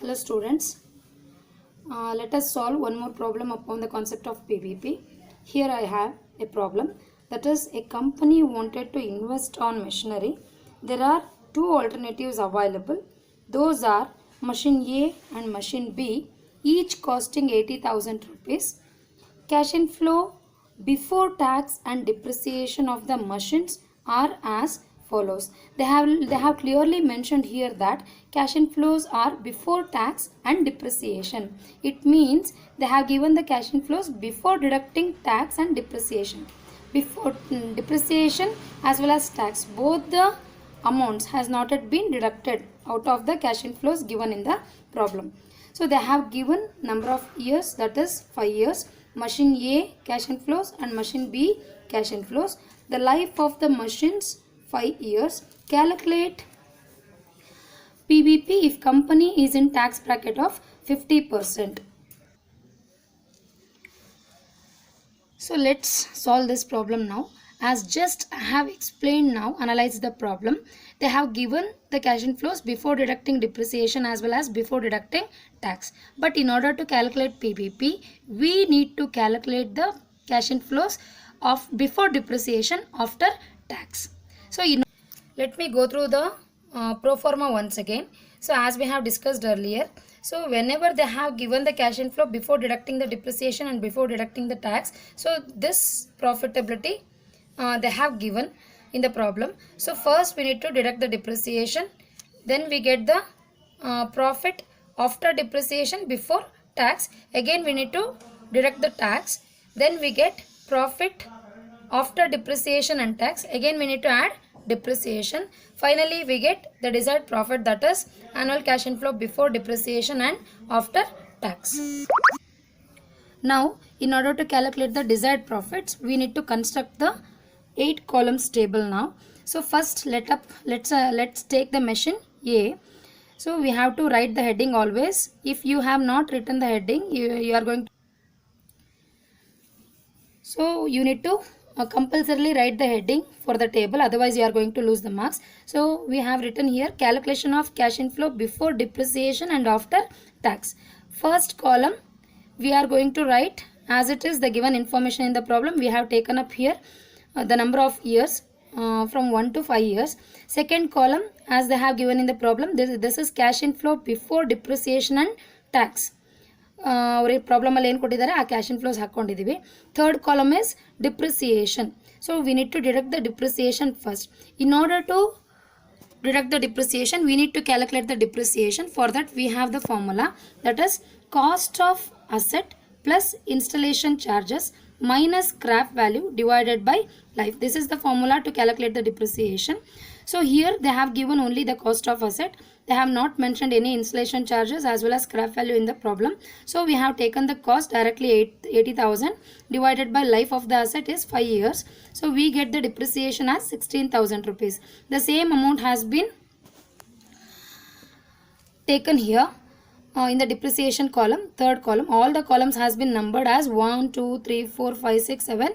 Hello students, let us solve one more problem upon the concept of PVP. Here I have a problem, that is a company wanted to invest on machinery. There are two alternatives available. Those are machine A and machine B, each costing 80,000 rupees. Cash inflow before tax and depreciation of the machines are as follows. They have clearly mentioned here that cash inflows are before tax and depreciation. It means they have given the cash inflows before deducting tax and depreciation. Before depreciation as well as tax, both the amounts has not yet been deducted out of the cash inflows given in the problem. So they have given number of years, that is 5 years. Machine A cash inflows and machine B cash inflows. The life of the machines 5 years. Calculate PBP if company is in tax bracket of 50%. So let's solve this problem now. As just I have explained now, analyze the problem. They have given the cash inflows before deducting depreciation as well as before deducting tax. But in order to calculate PBP, we need to calculate the cash inflows of before depreciation after tax. So let me go through the pro forma once again. So as we have discussed earlier, so whenever they have given the cash inflow before deducting the depreciation and before deducting the tax, so this profitability they have given in the problem. So first we need to deduct the depreciation, then we get the profit after depreciation before tax. Again we need to deduct the tax, then we get profit after depreciation and tax. Again we need to add depreciation. Finally we get the desired profit, that is annual cash inflow before depreciation and after tax. Now in order to calculate the desired profits, we need to construct the 8 columns table now. So first let's take the machine A. So we have to write the heading always. If you have not written the heading, you are going to, so you need to compulsorily write the heading for the table, otherwise you are going to lose the marks. So we have written here calculation of cash inflow before depreciation and after tax. First column we are going to write as it is the given information in the problem. We have taken up here the number of years from 1 to 5 years. Second column, as they have given in the problem, this is cash inflow before depreciation and tax. Problem alli ಏನು ಕೊಟ್ಟಿದ್ದಾರೆ ಆ cash inflows ಹಾಕೊಂಡಿದ್ದೀವಿ. Third column is depreciation. So we need to deduct the depreciation first. In order to deduct the depreciation, we need to calculate the depreciation. For that we have the formula, that is cost of asset plus installation charges minus scrap value divided by life. This is the formula to calculate the depreciation. So here they have given only the cost of asset. They have not mentioned any installation charges as well as scrap value in the problem. So we have taken the cost directly 80,000 divided by life of the asset is 5 years. So we get the depreciation as 16,000 rupees. The same amount has been taken here in the depreciation column, third column. All the columns has been numbered as 1, 2, 3, 4, 5, 6, 7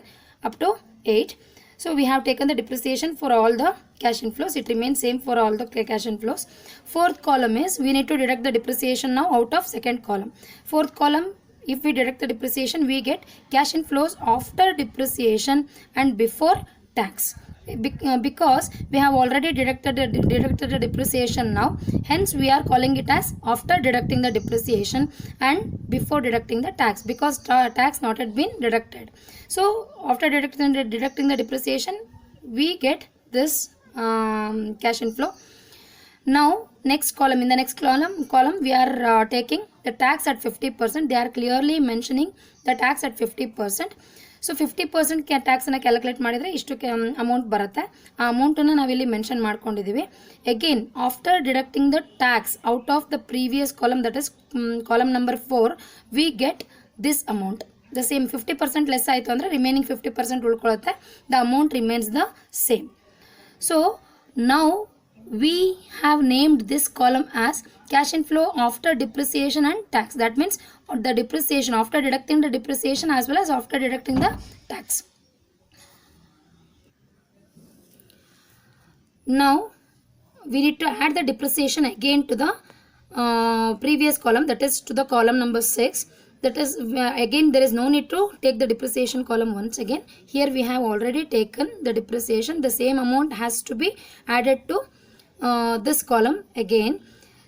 up to 8. So we have taken the depreciation for all the cash inflows. It remains same for all the cash inflows. Fourth column is we need to deduct the depreciation now out of second column. Fourth column, if we deduct the depreciation, we get cash inflows after depreciation and before tax. Because we have already deducted the depreciation now, hence we are calling it as after deducting the depreciation and before deducting the tax, because tax not yet been deducted. So after deducting the depreciation, we get this cash inflow. Now next column, in the next column we are taking the tax at 50%. They are clearly mentioning the tax at 50%. So 50% tax ಅನ್ನು calculate ಮಾಡಿದರೆ ಇಷ್ಟು amount ಬರುತ್ತೆ. ಆ ಅಮೌಂಟನ್ನು ನಾವಿಲ್ಲಿ mention ಮಾಡ್ಕೊಂಡಿದ್ದೀವಿ. Again after deducting the tax out of the previous column, that is column number 4, we get this amount. The same 50% less ಆಯಿತು ಅಂದರೆ ರಿಮೈನಿಂಗ್ 50% ಉಳ್ಕೊಳ್ಳುತ್ತೆ. The amount remains the same. So now we have named this column as cash inflow after depreciation and tax. That means the depreciation, after deducting the depreciation as well as after deducting the tax. Now we need to add the depreciation again to the previous column, that is to the column number 6. That is again there is no need to take the depreciation column once again. Here we have already taken the depreciation. The same amount has to be added to this column again.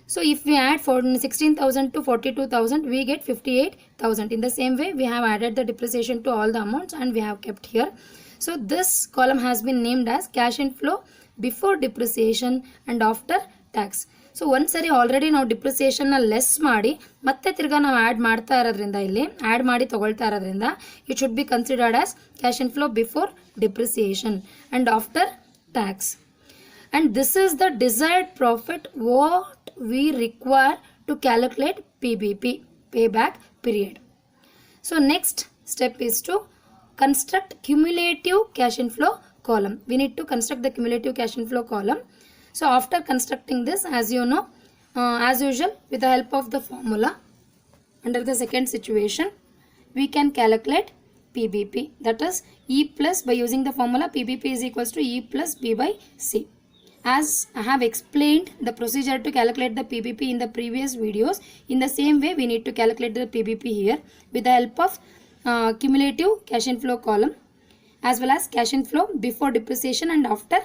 So if we add 16,000 to 42,000, we get 58,000. In the same way, we have added the depreciation to all the amounts and we have kept here. So this column has been named as cash inflow before depreciation and after tax. So ಒಂದ್ಸರಿ already ನಾವು ಡಿಪ್ರಿಸಿಯೇಷನ್ನ less ಮಾಡಿ ಮತ್ತೆ ತಿರ್ಗಾ ನಾವು add ಮಾಡ್ತಾ ಇರೋದ್ರಿಂದ, ಇಲ್ಲಿ add ಮಾಡಿ ತೊಗೊಳ್ತಾ ಇರೋದ್ರಿಂದ it should be considered as cash inflow before depreciation and after tax. And this is the desired profit what we require to calculate PBP, payback period. So next step is to construct cumulative cash inflow column. We need to construct the cumulative cash inflow column. So after constructing this, as you know, as usual, with the help of the formula, under the second situation, we can calculate PBP. That is E plus, by using the formula, PBP is equals to E plus B by C. As I have explained the procedure to calculate the PBP in the previous videos, in the same way we need to calculate the PBP here with the help of cumulative cash inflow column as well as cash inflow before depreciation and after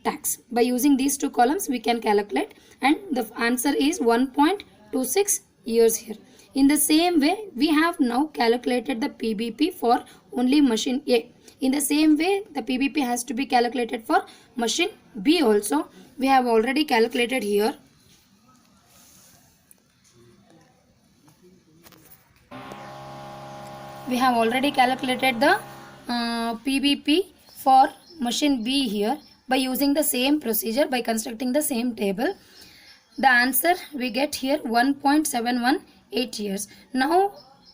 tax. By using these two columns we can calculate, and the answer is 1.26 years here. In the same way we have now calculated the PBP for only machine A. In the same way the PBP has to be calculated for machine B also. We have already calculated here. We have already calculated the PBP for machine B here by using the same procedure, by constructing the same table. The answer we get here 1.718 years. Now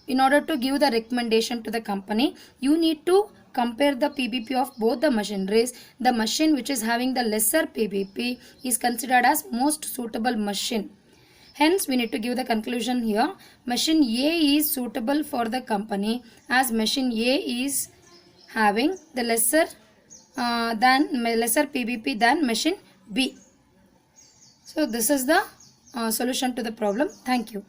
in order to give the recommendation to the company, you need to compare the PBP of both the machineries. The machine which is having the lesser PBP is considered as most suitable machine. Hence we need to give the conclusion here. Machine A is suitable for the company as machine A is having the lesser PBP than machine B. So this is the solution to the problem. Thank you.